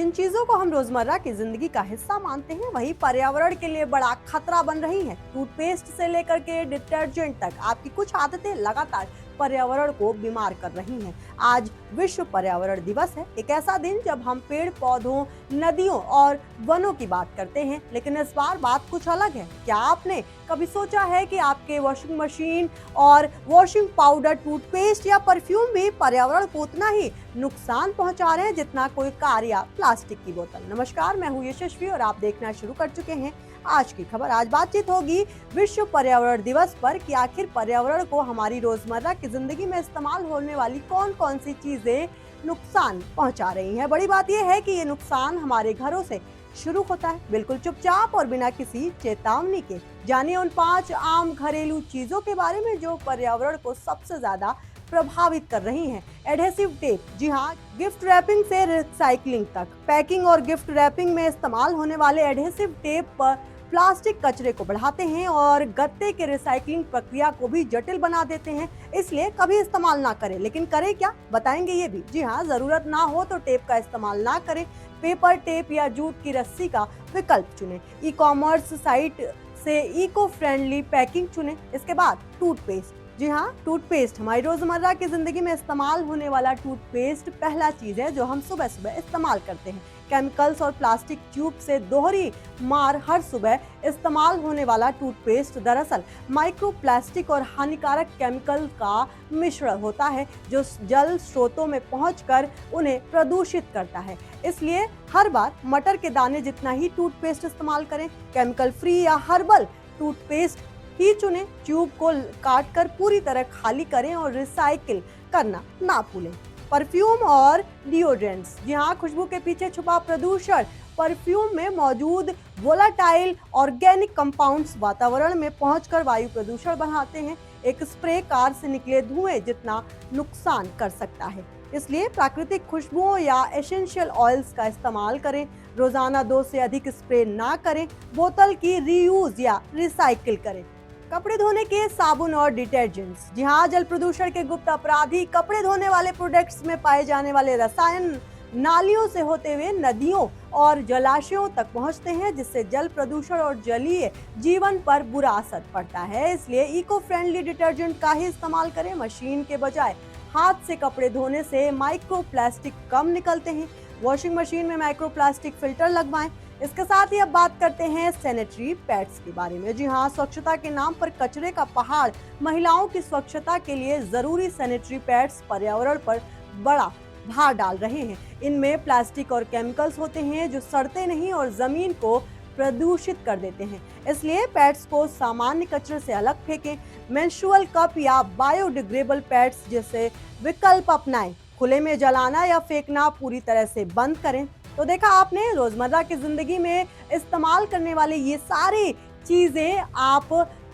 जिन चीजों को हम रोजमर्रा की जिंदगी का हिस्सा मानते हैं वही पर्यावरण के लिए बड़ा खतरा बन रही हैं। टूथपेस्ट से लेकर के डिटर्जेंट तक आपकी कुछ आदतें लगातार पर्यावरण को बीमार कर रही हैं। आज विश्व पर्यावरण दिवस है, एक ऐसा दिन जब हम पेड़ पौधों, नदियों और वनों की बात करते हैं, लेकिन इस बार बात कुछ अलग है। क्या आपने कभी सोचा है कि आपके वॉशिंग मशीन और वॉशिंग पाउडर, टूथपेस्ट या परफ्यूम भी पर्यावरण को उतना ही नुकसान पहुंचा रहे हैं जितना कोई कार या प्लास्टिक की बोतल। नमस्कार, मैं हूं यशस्वी और आप देखना शुरू कर चुके हैं आज की खबर। आज बातचीत होगी विश्व पर्यावरण दिवस पर कि आखिर पर्यावरण को हमारी रोजमर्रा की जिंदगी में इस्तेमाल होने वाली कौन कौन सी चीजें नुकसान पहुंचा रही हैं। बड़ी बात यह है कि ये नुकसान हमारे घरों से शुरू होता है, बिल्कुल चुपचाप और बिना किसी चेतावनी के। जानिए उन 5 आम घरेलू चीजों के बारे में जो पर्यावरण को सबसे ज्यादा प्रभावित कर रही हैं। एडहेसिव टेप, जी हाँ, गिफ्ट रैपिंग से रिसाइकलिंग तक। पैकिंग और गिफ्ट रैपिंग में इस्तेमाल होने वाले एडहेसिव टेप पर प्लास्टिक कचरे को बढ़ाते हैं और गत्ते के रिसाइकलिंग प्रक्रिया को भी जटिल बना देते हैं, इसलिए कभी इस्तेमाल ना करें। लेकिन करें क्या, बताएंगे ये भी। जी हाँ, जरूरत ना हो तो टेप का इस्तेमाल ना करें। पेपर टेप या जूट की रस्सी का विकल्प चुनें। ई-कॉमर्स साइट से इको फ्रेंडली पैकिंग चुनें। इसके बाद टूथपेस्ट, जी हाँ, टूथपेस्ट हमारी रोजमर्रा की जिंदगी में इस्तेमाल होने वाला टूथपेस्ट पहला चीज है जो हम सुबह सुबह इस्तेमाल करते हैं। केमिकल्स और प्लास्टिक ट्यूब से दोहरी मार हर सुबह इस्तेमाल होने वाला टूथपेस्ट दरअसल माइक्रोप्लास्टिक और हानिकारक केमिकल का मिश्रण होता है जो जल स्रोतों में पहुंचकर उन्हें प्रदूषित करता है। इसलिए हर बार मटर के दाने जितना ही टूथपेस्ट इस्तेमाल करें। केमिकल फ्री या हर्बल टूथपेस्ट ही चुनें। ट्यूब को काटकर पूरी तरह खाली करें और रिसाइकिल करना ना भूलें। परफ्यूम और डिओड्रेंट्स, जी हाँ, खुशबू के पीछे छुपा प्रदूषण। परफ्यूम में मौजूद वोलाटाइल ऑर्गेनिक कंपाउंड्स वातावरण में पहुंचकर वायु प्रदूषण बढ़ाते हैं। एक स्प्रे कार से निकले धुएं जितना नुकसान कर सकता है। इसलिए प्राकृतिक खुशबुओं या एसेंशियल ऑयल्स का इस्तेमाल करें। रोजाना 2 से अधिक स्प्रे ना करें। बोतल की रीयूज या रिसाइकिल करें। कपड़े धोने के साबुन और डिटर्जेंट्स, जी हाँ, जल प्रदूषण के गुप्त अपराधी कपड़े धोने वाले प्रोडक्ट्स में पाए जाने वाले रसायन नालियों से होते हुए नदियों और जलाशयों तक पहुंचते हैं, जिससे जल प्रदूषण और जलीय जीवन पर बुरा असर पड़ता है। इसलिए इको फ्रेंडली डिटर्जेंट का ही इस्तेमाल करें। मशीन के बजाय हाथ से कपड़े धोने से माइक्रोप्लास्टिक कम निकलते हैं। वॉशिंग मशीन में माइक्रोप्लास्टिक फिल्टर लगवाएं। इसके साथ ही अब बात करते हैं सैनिटरी पैड्स के बारे में। जी हाँ, स्वच्छता के नाम पर कचरे का पहाड़ महिलाओं की स्वच्छता के लिए जरूरी सैनिटरी पैड्स पर्यावरण पर बड़ा भार डाल रहे हैं। इनमें प्लास्टिक और केमिकल्स होते हैं जो सड़ते नहीं और जमीन को प्रदूषित कर देते हैं। इसलिए पैड्स को सामान्य कचरे से अलग फेंकें। मेंस्ट्रुअल कप या बायोडिग्रेडेबल पैड्स जैसे विकल्प अपनाएं। खुले में जलाना या फेंकना पूरी तरह से बंद करें। तो देखा आपने, रोजमर्रा की जिंदगी में इस्तेमाल करने वाली ये सारी चीजें आप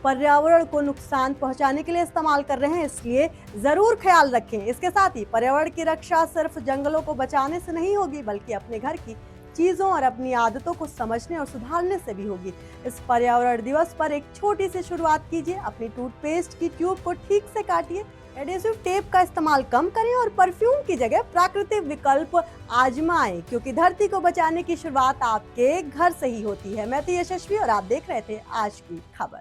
पर्यावरण को नुकसान पहुंचाने के लिए इस्तेमाल कर रहे हैं, इसलिए जरूर ख्याल रखें। इसके साथ ही पर्यावरण की रक्षा सिर्फ जंगलों को बचाने से नहीं होगी, बल्कि अपने घर की चीजों और अपनी आदतों को समझने और सुधारने से भी होगी। इस पर्यावरण दिवस पर एक छोटी सी शुरुआत कीजिए। अपनी टूथपेस्ट की ट्यूब को ठीक से काटिए। एडहेसिव टेप का इस्तेमाल कम करें और परफ्यूम की जगह प्राकृतिक विकल्प आजमाएं, क्योंकि धरती को बचाने की शुरुआत आपके घर से ही होती है। मैं तो यशस्वी और आप देख रहे थे आज की खबर।